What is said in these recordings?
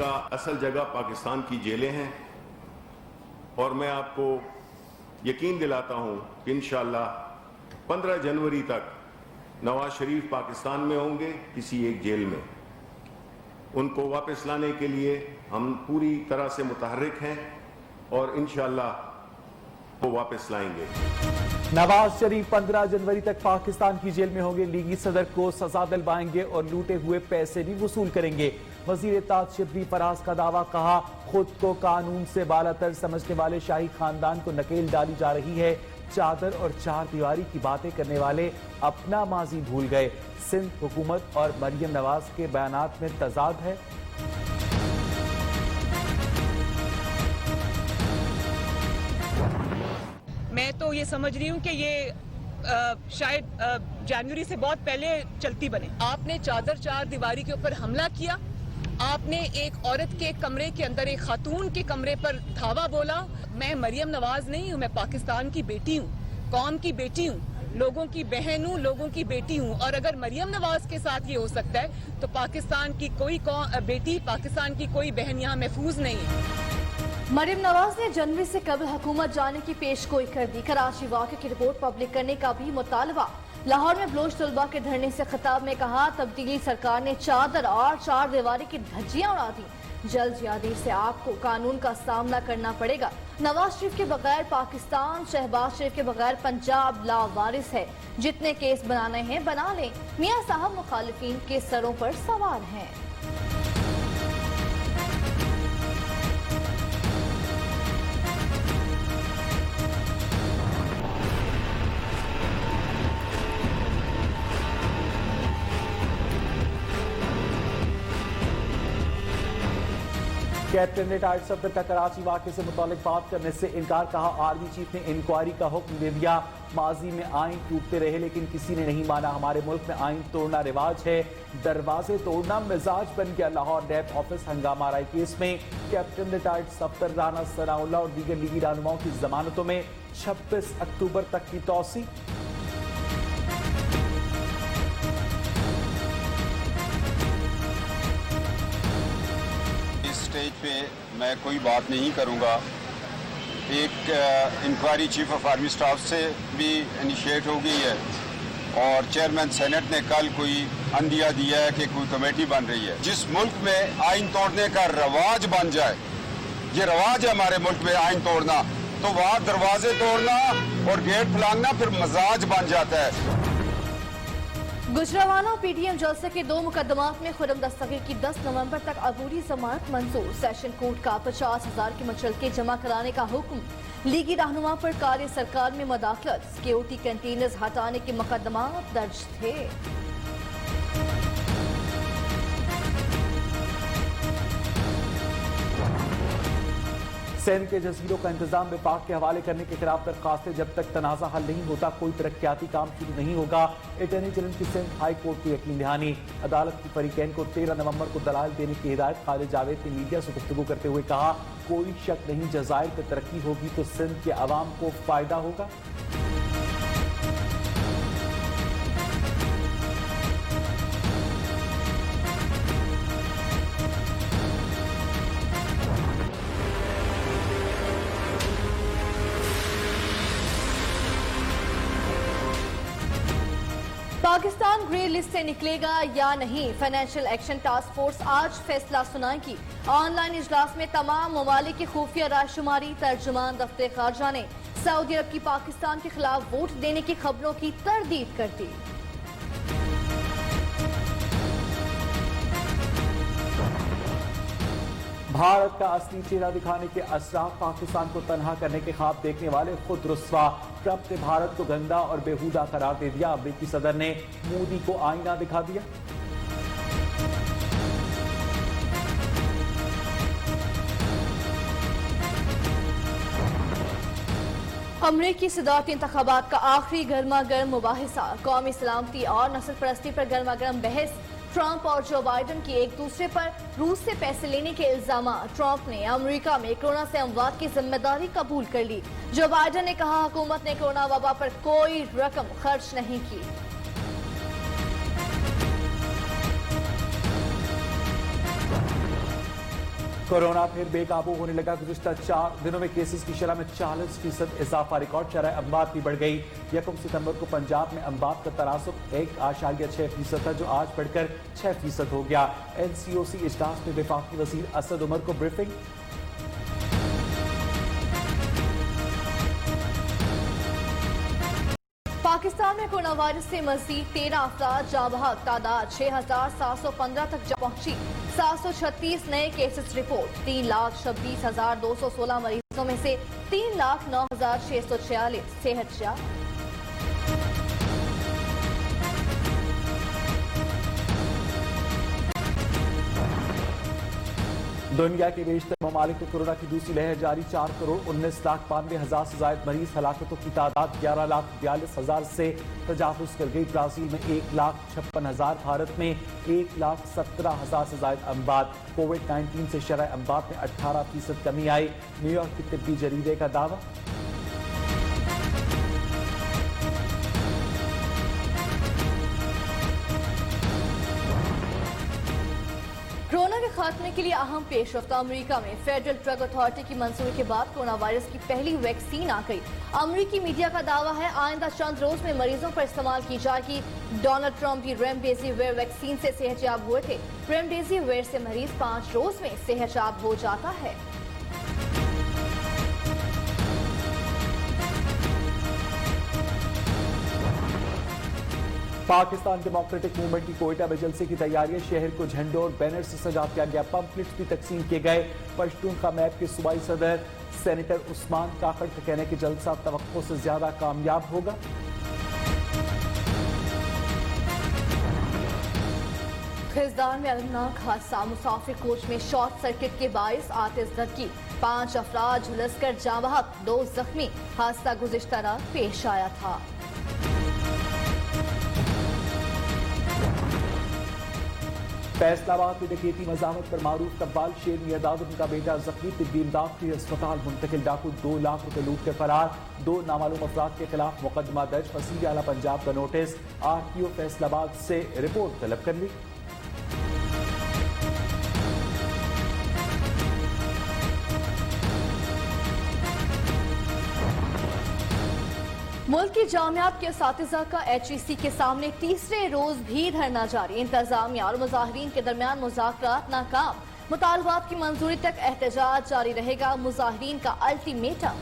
का असल जगह पाकिस्तान की जेलें हैं और मैं आपको यकीन दिलाता हूं कि इंशाअल्लाह 15 जनवरी तक नवाज शरीफ पाकिस्तान में होंगे किसी एक जेल में। उनको वापस लाने के लिए हम पूरी तरह से मुतहर्रिक हैं और इंशाअल्लाह वो वापस लाएंगे। नवाज शरीफ 15 जनवरी तक पाकिस्तान की जेल में होंगे। लीगी सदर को सजा दिलवाएंगे और लूटे हुए पैसे भी वसूल करेंगे। वजीर इत्तेहाद शबरी फराज का दावा, कहा खुद को कानून से बालातर समझने वाले शाही खानदान को नकेल डाली जा रही है। चादर और चार दीवारी की बातें करने वाले अपना माजी भूल गए। सिंध हुकूमत और मरियम नवाज के बयानात में तजाद है। मैं तो ये समझ रही हूँ कि ये शायद जनवरी से बहुत पहले चलती बने। आपने चादर चार दीवारी के ऊपर हमला किया, आपने एक औरत के कमरे के अंदर एक खातून के कमरे पर धावा बोला। मैं मरियम नवाज नहीं हूँ, मैं पाकिस्तान की बेटी हूँ, कौम की बेटी हूँ, लोगों की बहन हूँ, लोगों की बेटी हूँ। और अगर मरियम नवाज के साथ ये हो सकता है तो पाकिस्तान की कोई बेटी, पाकिस्तान की कोई बहन यहाँ महफूज नहीं है। मरियम नवाज ने जनवरी से कबल हुकूमत जाने की पेशगोई कर दी। कराची वाक़े की रिपोर्ट पब्लिक करने का भी मुतालबा। लाहौर में बलोच तलबा के धरने से खिताब में कहा, तब्दीली सरकार ने चादर और चार दीवारी की धज्जियां उड़ा दी। जल्द या देर से आपको कानून का सामना करना पड़ेगा। नवाज शरीफ के बगैर पाकिस्तान, शहबाज शरीफ के बगैर पंजाब लावारिस है। जितने केस बनाने हैं बना लें। मियां साहब मुखालिफिन के सरों पर सवार हैं। कैप्टन ने रिटायर्ड सफदर का कराची वाक़े से मुतालिक बात करने से इनकार। कहा आर्मी चीफ ने इंक्वायरी का हुक्म दे दिया। माजी में आइन टूटते रहे लेकिन किसी ने नहीं माना। हमारे मुल्क में आइन तोड़ना रिवाज है, दरवाजे तोड़ना मिजाज बन गया। लाहौर नैब ऑफिस हंगामा आराई केस में कैप्टन रिटायर्ड सफदर राना सनाउल्लाह और दीगर लीगी रहनुमाओं की जमानतों में 26 अक्टूबर तक की तौसी। स्टेज पे मैं कोई बात नहीं करूंगा। एक inquiry chief of army staff से भी इनिशिएट हो गई है और चेयरमैन सेनेट ने कल कोई अंदिया दिया है कि कोई कमेटी बन रही है। जिस मुल्क में आइन तोड़ने का रवाज बन जाए, ये रवाज है हमारे मुल्क में आइन तोड़ना, तो वहाँ दरवाजे तोड़ना और गेट फलांगना फिर मजाज बन जाता है। गुजरावाला पीटीएम जलसे के 2 मुकदमात में खुर्रम दस्तगीर की 10 नवंबर तक अबूरी जमानत मंजूर। सेशन कोर्ट का 50,000 की मुचलके जमा कराने का हुक्म। लीगी रहनुमा पर कार्य सरकार में मदाखलत। सिक्योरिटी कंटेनर्स हटाने के मुकदमात दर्ज थे। सिंध के जजीरों का इंतजाम विभाग के हवाले करने के खिलाफ दरखास्तें। जब तक तनाज़ा हल नहीं होता कोई तरक्याती काम शुरू नहीं होगा। अटॉर्नी जनरल की सिंध हाई कोर्ट की यकीन दहानी। अदालत की फरीकैन को 13 नवंबर को दलाल देने की हिदायत। खालिद जावेद ने मीडिया से गुफ्तगू करते हुए कहा, कोई शक नहीं जज़ायर पर तरक्की होगी तो सिंध के अवाम को फायदा होगा। पाकिस्तान ग्रे लिस्ट से निकलेगा या नहीं, फाइनेंशियल एक्शन टास्क फोर्स आज फैसला सुनाएगी। ऑनलाइन इजलास में तमाम ममालिक की खुफिया रायशुमारी। तर्जुमान दफ्तर खारजा ने सऊदी अरब की पाकिस्तान के खिलाफ वोट देने की खबरों की तरदीद कर दी। भारत का असली चेहरा दिखाने के असराफ। पाकिस्तान को तनहा करने के ख्वाब देखने वाले खुद रुस्वा। ट्रंप ने भारत को गंदा और बेहूदा करार दे दिया। अमेरिकी सदर ने मोदी को आईना दिखा दिया। अमरीकी सदारती इंतखाबात का आखिरी गर्मा गर्म मुबाहिसा। कौमी सलामती और नस्ल परस्ती पर गर्मा गर्म बहस। ट्रंप और जो बाइडन की एक दूसरे पर रूस से पैसे लेने के इल्जाम। ट्रंप ने अमेरिका में कोरोना से अमवात की जिम्मेदारी कबूल कर ली। जो बाइडन ने कहा, हुकूमत ने कोरोना वबा पर कोई रकम खर्च नहीं की। कोरोना फिर बेकाबू होने लगा। गुज़िश्ता 4 दिनों में केसेस की शरह में 40% इजाफा। रिकॉर्ड शरह अमवात भी बढ़ गई। 1 सितंबर को पंजाब में अमवात का तनासुब 1.6% था, जो आज बढ़कर 6% हो गया। NCOC इजलास में वफाकी वज़ीर असद उमर को ब्रीफिंग। पाकिस्तान में कोरोना वायरस से मजीद 13 अफराद जाँ बहक। तादाद 6,715 तक जा पहुंची। 736 नए केसेस रिपोर्ट। 3,26,216 मरीजों में से 3,09,646 सेहतयाब। दुनिया के बेशतर ममालिक में कोरोना की दूसरी लहर जारी। 4,19,92,000 से जायद मरीज। हलाकतों की तादाद 11,42,000 से तजावुज कर गई। ब्राजील में 1,56,000, भारत में 1,17,000 से जायद अमवात। कोविड-19 से शरह अमवात में 18% कमी आई। न्यूयॉर्क की तिब्बी जरीदे का दावा। कोरोना के खात्मे के लिए अहम पेशरफ्त। अमेरिका में फेडरल ड्रग अथॉरिटी की मंजूरी के बाद कोरोना वायरस की पहली वैक्सीन आ गई। अमेरिकी मीडिया का दावा है आइंदा चंद रोज में मरीजों पर इस्तेमाल की जाएगी। डोनाल्ड ट्रंप भी रेमडेसिविर वैक्सीन से सेहतयाब हुए थे। रेमडेसिविर से मरीज 5 रोज में सेहतयाब हो जाता है। पाकिस्तान डेमोक्रेटिक मूवमेंट की कोयटा में जलसे की तैयारियां। शहर को झंडों और बैनर से सजा किया गया। पंपलेट्स भी तकसीम किए गए। पश्तूनख्वा मैप के सूबाई सदर सेनेटर उस्मान काकड़ का कहना है कि जलसा तवक्को से ज्यादा कामयाब होगा। खिजदार में अलमनाक हादसा। मुसाफिर कोच में शॉर्ट सर्किट के बायस आतिशदगी। 5 अफराद झुलसकर जाँ बहक, 2 जख्मी। हादसा गुज़िश्ता रात पेश आया था। फैसलाबाद में डकैती मजामत पर मारूफ कब्बाल शेर मियादाद उनका बेटा जख्मी। तिब्बी इमदाद के अस्पताल मुंतकिल। डाकू 2 लाख रुपए लूट कर फरार। 2 नामालूम अफराद के खिलाफ मुकदमा दर्ज। वसीर आला पंजाब का नोटिस। RTO फैसलाबाद से रिपोर्ट तलब कर ली। मुल्क की जामियात के असातिज़ा का HEC के सामने तीसरे रोज भी धरना जारी। इंतजामिया और मुजाहिरीन के दरमियान मुज़ाकरात नाकाम। मुतालबात की मंजूरी तक एहतजाज जारी रहेगा। मुजाहिरीन का अल्टीमेटम।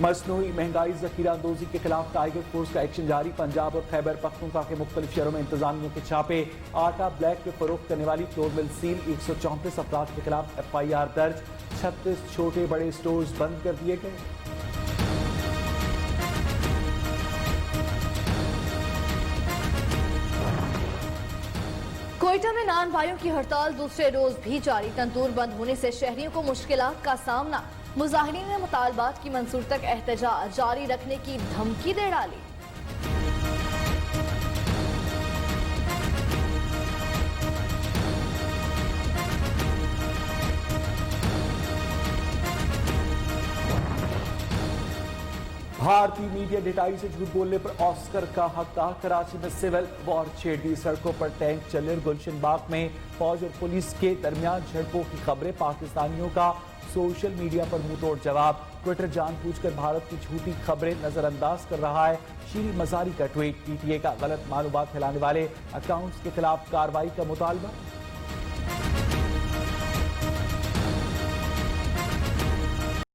मसनूई महंगाई जखीरा अंदोजी के खिलाफ टाइगर फोर्स का एक्शन जारी। पंजाब और खैबर पख्तूनख्वा के मुख्तलिफ शहरों में इंतजामिया के छापे। आटा ब्लैक में फरोख्त करने वाली फ्लोर मिल सील। 134 अफराद के खिलाफ FIR दर्ज। 36 छोटे बड़े स्टोर्स बंद कर दिए गए। कोयटा में नान भाइयों की हड़ताल दूसरे रोज भी जारी। तंदूर बंद होने से शहरियों को मुश्किलात का सामना। मुजाहिरीन ने मुतालबात की मंजूरी तक एहतजाज जारी रखने की धमकी दे डाली। भारतीय मीडिया डेटाई से झूठ बोलने पर ऑस्कर का हकदार। कराची में सिविल वॉर छेड़ दी। सड़कों पर टैंक चले। गुलशन बाग में फौज और पुलिस के दरमियान झड़पों की खबरें। पाकिस्तानियों का सोशल मीडिया पर मुंहतोड़ जवाब। ट्विटर जानबूझकर भारत की झूठी खबरें नजरअंदाज कर रहा है। शीरी मजारी का ट्वीट। PTA का गलत मालूमात फैलाने वाले अकाउंट्स के खिलाफ कार्रवाई का मुतालबा।